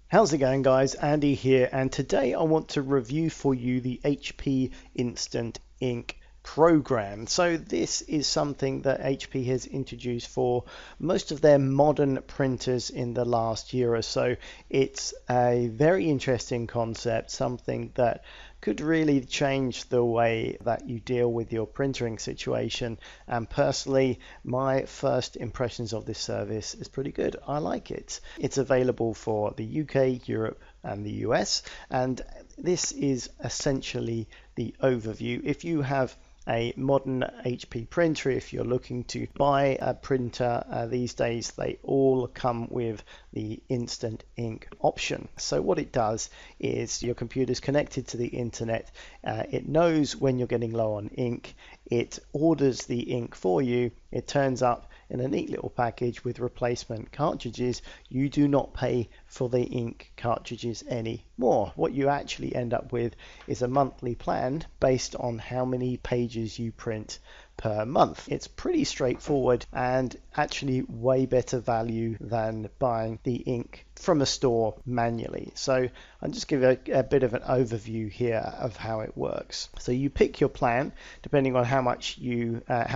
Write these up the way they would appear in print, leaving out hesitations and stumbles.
How's it going, guys? Andy here, and today I want to review for you the HP Instant Ink program. So this is something that HP has introduced for most of their modern printers in the last year or so. It's a very interesting concept, something that could really change the way that you deal with your printing situation. And personally, my first impressions of this service is pretty good. I like it. It's available for the UK, Europe, and the US. And this is essentially the overview. If you have a modern HP printer, if you're looking to buy a printer these days, they all come with the instant ink option. So what it does is your computer's connected to the internet, it knows when you're getting low on ink, it orders the ink for you, it turns up in a neat little package with replacement cartridges. You do not pay for the ink cartridges anymore. What you actually end up with is a monthly plan based on how many pages you print per month. It's pretty straightforward and actually way better value than buying the ink from a store manually. So I'll just give a bit of an overview here of how it works. So you pick your plan depending on how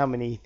many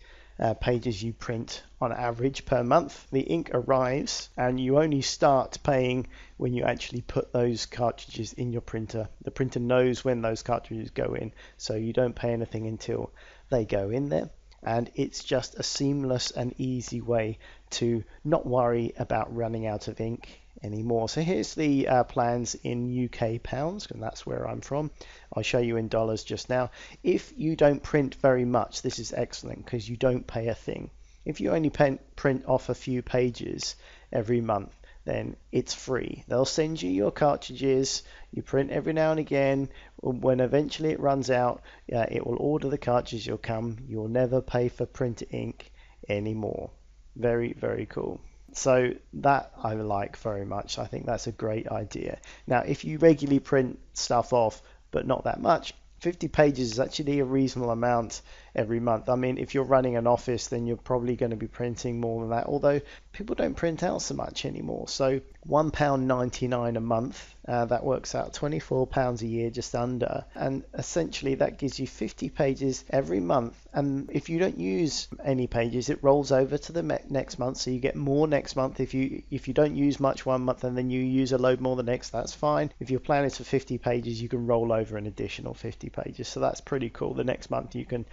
pages you print on average per month. The ink arrives and you only start paying when you actually put those cartridges in your printer. The printer knows when those cartridges go in, so you don't pay anything until they go in there. And it's just a seamless and easy way to not worry about running out of ink anymore. So here's the plans in UK pounds, and that's where I'm from. I'll show you in dollars just now. If you don't print very much, this is excellent because you don't pay a thing. If you only print off a few pages every month, then it's free. They'll send you your cartridges, you print every now and again. When eventually it runs out, it will order the cartridges, you'll never pay for printer ink anymore. Very, very cool. So that I like very much. I think that's a great idea. Now, if you regularly print stuff off, but not that much, 50 pages is actually a reasonable amount every month. I mean, if you're running an office, then you're probably going to be printing more than that, although people don't print out so much anymore. So £1.99 a month, that works out £24 a year, just under, and essentially that gives you 50 pages every month. And if you don't use any pages, it rolls over to the next month, so you get more next month. If you don't use much one month and then you use a load more the next, that's fine. If your plan is for 50 pages, you can roll over an additional 50 pages, so that's pretty cool. The next month you can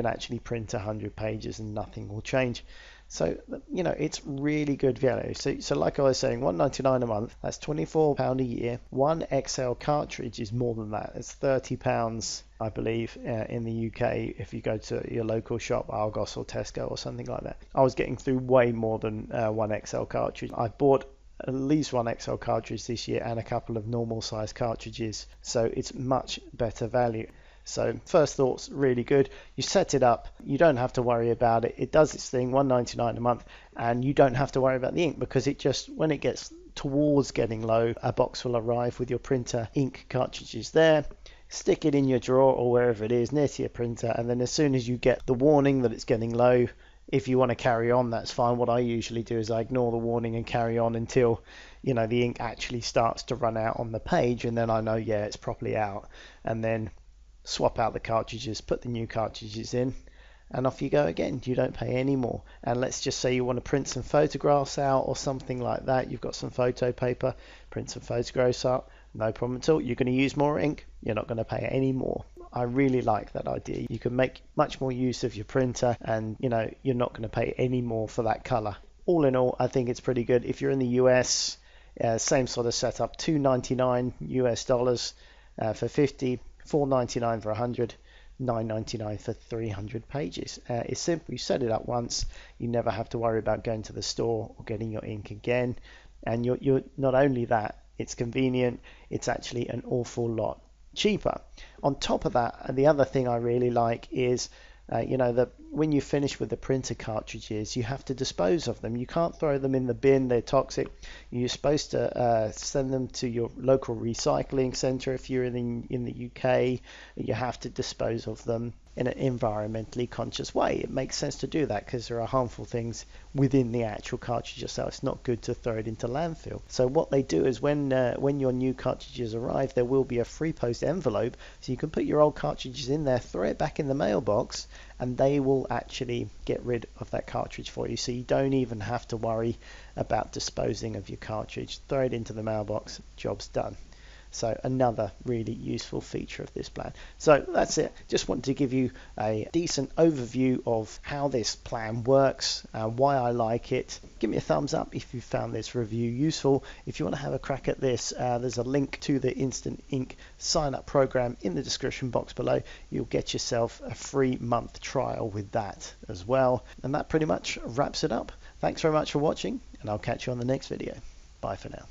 actually print 100 pages and nothing will change. So, you know, it's really good value. So like I was saying, £1.99 a month, that's £24 a year. One XL cartridge is more than that. It's £30, I believe, in the UK if you go to your local shop, Argos or Tesco or something like that. I was getting through way more than one XL cartridge. I bought at least one XL cartridge this year and a couple of normal size cartridges, so it's much better value. So first thoughts, really good. You set it up, you don't have to worry about it. It does its thing, £1.99 a month, and you don't have to worry about the ink because it just, when it gets towards getting low, a box will arrive with your printer ink cartridges there. Stick it in your drawer or wherever it is near to your printer, and then as soon as you get the warning that it's getting low, if you want to carry on, that's fine. What I usually do is I ignore the warning and carry on until, you know, the ink actually starts to run out on the page, and then I know, yeah, it's properly out, and then swap out the cartridges, put the new cartridges in, and off you go again. You don't pay any more. And let's just say you want to print some photographs out or something like that. You've got some photo paper, print some photographs out, no problem at all. You're going to use more ink, you're not going to pay any more. I really like that idea. You can make much more use of your printer, and you know, you're not going to pay any more for that color. All in all, I think it's pretty good. If you're in the US, same sort of setup, $2.99 US dollars for 50, $4.99 for 100, $9.99 for 300 pages. It's simple. You set it up once, you never have to worry about going to the store or getting your ink again. And you're not only that, it's convenient, it's actually an awful lot cheaper. On top of that, the other thing I really like is when you finish with the printer cartridges, you have to dispose of them. You can't throw them in the bin, they're toxic. You're supposed to send them to your local recycling center if you're in the UK. You have to dispose of them in an environmentally conscious way. It makes sense to do that because there are harmful things within the actual cartridge itself. It's not good to throw it into landfill. So what they do is when your new cartridges arrive, there will be a free post envelope, so you can put your old cartridges in there, throw it back in the mailbox, and they will actually get rid of that cartridge for you. So you don't even have to worry about disposing of your cartridge. Throw it into the mailbox, job's done. So another really useful feature of this plan. So that's it. Just wanted to give you a decent overview of how this plan works and why I like it. Give me a thumbs up if you found this review useful. If you want to have a crack at this, there's a link to the Instant Ink sign up program in the description box below. You'll get yourself a free month trial with that as well. And that pretty much wraps it up. Thanks very much for watching, and I'll catch you on the next video. Bye for now.